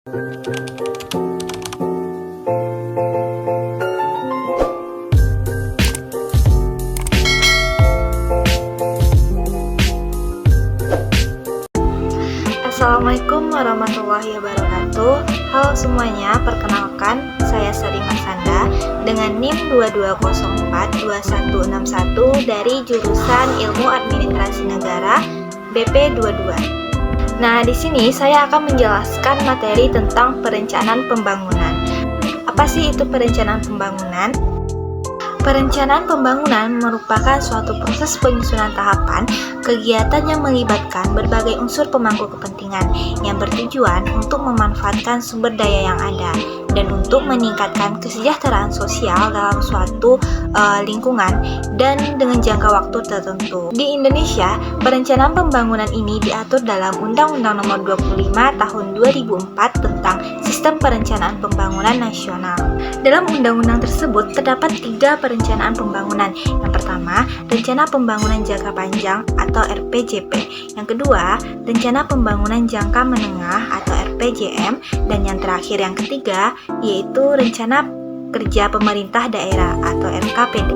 Assalamualaikum warahmatullahi wabarakatuh. Halo semuanya, perkenalkan saya Salimah Sanda dengan NIM 22042161 dari jurusan Ilmu Administrasi Negara BP22. Nah, di sini saya akan menjelaskan materi tentang perencanaan pembangunan. Apa sih itu perencanaan pembangunan? Perencanaan pembangunan merupakan suatu proses penyusunan tahapan kegiatan yang melibatkan berbagai unsur pemangku kepentingan yang bertujuan untuk memanfaatkan sumber daya yang ada dan untuk meningkatkan kesejahteraan sosial dalam suatu lingkungan dan dengan jangka waktu tertentu. Di Indonesia, perencanaan pembangunan ini diatur dalam Undang-Undang Nomor 25 Tahun 2004 tentang Sistem Perencanaan Pembangunan Nasional. Dalam undang-undang tersebut terdapat 3 perencanaan pembangunan. Yang pertama, Rencana Pembangunan Jangka Panjang atau RPJP. Yang kedua, Rencana Pembangunan Jangka Menengah atau RPJM. Dan yang terakhir, yang ketiga, yaitu Rencana Kerja Pemerintah Daerah atau RKPD.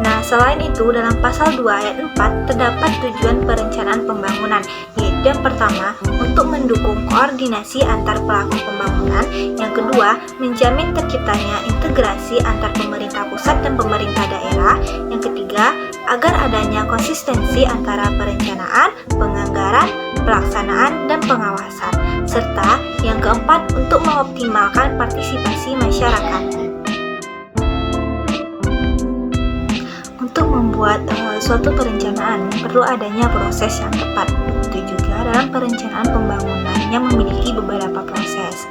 Nah, selain itu, dalam pasal 2 ayat 4 terdapat tujuan perencanaan pembangunan, yaitu yang pertama, untuk mendukung koordinasi antar pelaku pembangunan, yang kedua, menjamin terciptanya integrasi antar pemerintah pusat dan pemerintah daerah, yang ketiga, agar adanya konsistensi antara perencanaan, penganggaran, pelaksanaan, dan pengawasan, serta yang keempat, untuk mengoptimalkan partisipasi masyarakat. Untuk membuat suatu perencanaan perlu adanya proses yang tepat. Itu juga dalam perencanaan pembangunan yang memiliki beberapa proses.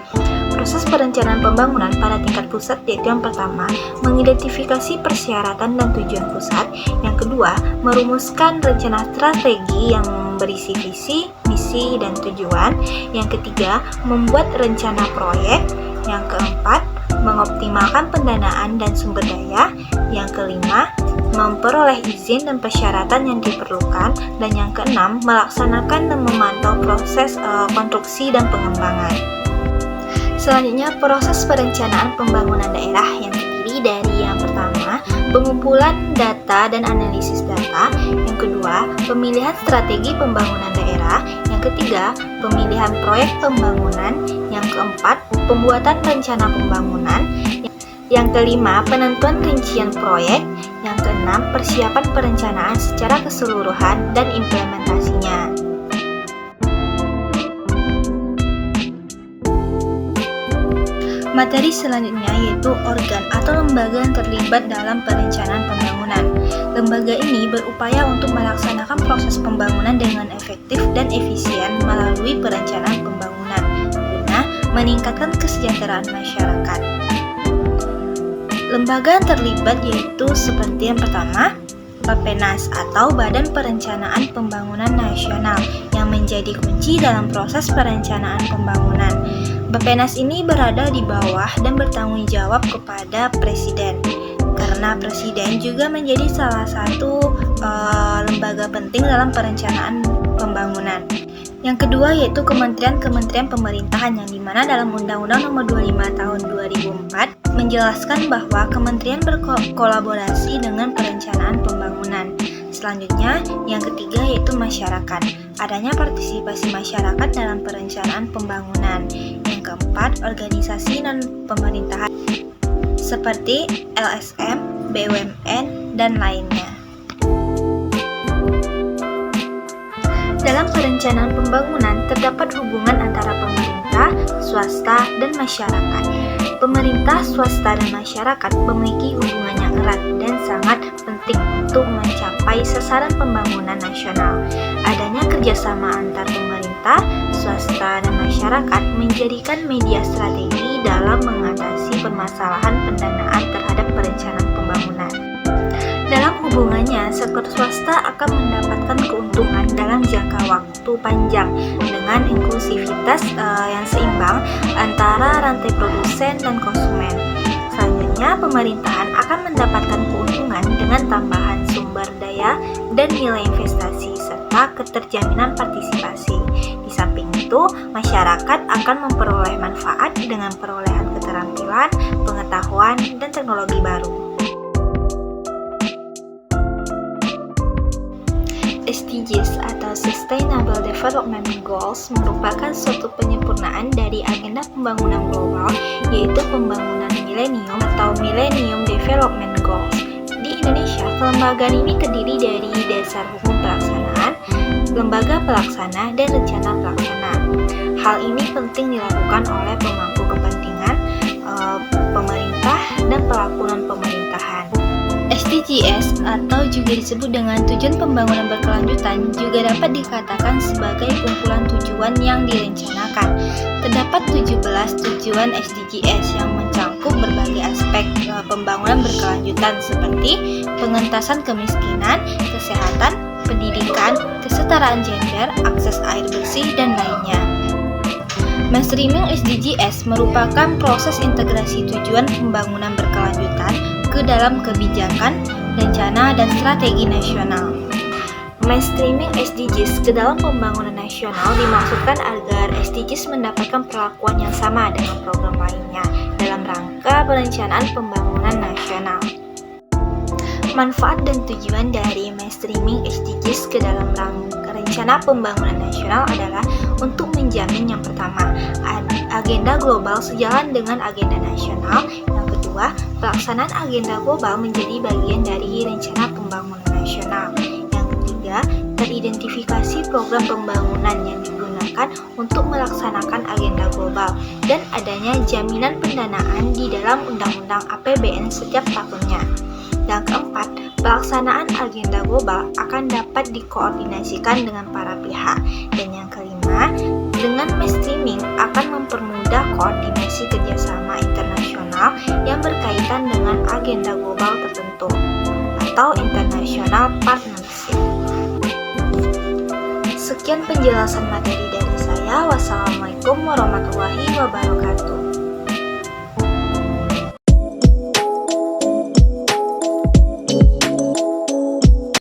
Proses perencanaan pembangunan pada tingkat pusat yaitu yang pertama, mengidentifikasi persyaratan dan tujuan pusat. Yang kedua, merumuskan rencana strategi yang berisi visi, misi, dan tujuan. Yang ketiga, membuat rencana proyek. Yang keempat, mengoptimalkan pendanaan dan sumber daya. Yang kelima, memperoleh izin dan persyaratan yang diperlukan. Dan yang keenam, melaksanakan dan memantau proses konstruksi dan pengembangan. Selanjutnya, proses perencanaan pembangunan daerah yang terdiri dari yang pertama, pengumpulan data dan analisis data. Yang kedua, pemilihan strategi pembangunan daerah. Yang ketiga, pemilihan proyek pembangunan. Yang keempat, pembuatan rencana pembangunan. Yang kelima, penentuan rincian proyek. Yang keenam, persiapan perencanaan secara keseluruhan dan implementasinya. Materi selanjutnya yaitu organ atau lembaga yang terlibat dalam perencanaan pembangunan. Lembaga ini berupaya untuk melaksanakan proses pembangunan dengan efektif dan efisien melalui perencanaan pembangunan guna meningkatkan kesejahteraan masyarakat. Lembaga yang terlibat yaitu seperti yang pertama, Bappenas atau Badan Perencanaan Pembangunan Nasional yang menjadi kunci dalam proses perencanaan pembangunan. Bappenas ini berada di bawah dan bertanggung jawab kepada Presiden, karena Presiden juga menjadi salah satu lembaga penting dalam perencanaan pembangunan. Yang kedua yaitu kementerian-kementerian pemerintahan yang dimana dalam Undang-Undang Nomor 25 Tahun 2004 menjelaskan bahwa kementerian berkolaborasi dengan perencanaan pembangunan. Selanjutnya, yang ketiga yaitu masyarakat. Adanya partisipasi masyarakat dalam perencanaan pembangunan. Yang keempat, organisasi non-pemerintahan seperti LSM, BUMN, dan lainnya. Dalam perencanaan pembangunan terdapat hubungan antara pemerintah, swasta, dan masyarakat. Pemerintah, swasta, dan masyarakat memiliki hubungan yang erat dan sangat penting untuk mencapai sasaran pembangunan nasional. Adanya kerjasama antar pemerintah, swasta, dan masyarakat menjadikan media strategi dalam mengatasi permasalahan pendanaan terhadap perencanaan pembangunan. Dalam hubungannya, sektor swasta akan mendapatkan keuntungan dalam jangka waktu panjang dengan inklusivitas yang seimbang antara rantai produsen dan konsumen. Selanjutnya, pemerintahan akan mendapatkan keuntungan dengan tambahan sumber daya dan nilai investasi serta keterjaminan partisipasi. Di samping itu, itu, masyarakat akan memperoleh manfaat dengan perolehan keterampilan, pengetahuan, dan teknologi baru. SDGs atau Sustainable Development Goals merupakan suatu penyempurnaan dari agenda pembangunan global, yaitu pembangunan milenium atau Millennium Development Goals. Di Indonesia, kelembagaan ini terdiri dari dasar hukum pelaksanaan, lembaga pelaksana, dan rencana pelaksana. Hal ini penting dilakukan oleh pemangku kepentingan, pemerintah, dan pelaku non-pemerintahan. SDGs atau juga disebut dengan tujuan pembangunan berkelanjutan juga dapat dikatakan sebagai kumpulan tujuan yang direncanakan. Terdapat 17 tujuan SDGs yang mencakup berbagai aspek pembangunan berkelanjutan seperti pengentasan kemiskinan, kesehatan, pendidikan, kesetaraan gender, akses air bersih, dan lainnya. Mainstreaming SDGs merupakan proses integrasi tujuan pembangunan berkelanjutan ke dalam kebijakan, rencana, dan strategi nasional. Mainstreaming SDGs ke dalam pembangunan nasional dimaksudkan agar SDGs mendapatkan perlakuan yang sama dengan program lainnya dalam rangka perencanaan pembangunan nasional. Manfaat dan tujuan dari mainstreaming SDGs ke dalam rencana pembangunan nasional adalah untuk menjamin yang pertama, agenda global sejalan dengan agenda nasional. Yang kedua, pelaksanaan agenda global menjadi bagian dari rencana pembangunan nasional. Yang ketiga, teridentifikasi program pembangunan yang digunakan untuk melaksanakan agenda global dan adanya jaminan pendanaan di dalam Undang-Undang APBN setiap tahunnya. Yang keempat, pelaksanaan agenda global akan dapat dikoordinasikan dengan para pihak. Dan yang kelima, dengan mainstreaming akan mempermudah koordinasi kerjasama internasional yang berkaitan dengan agenda global tertentu atau international partnership. Sekian penjelasan materi dari saya. Wassalamualaikum warahmatullahi wabarakatuh.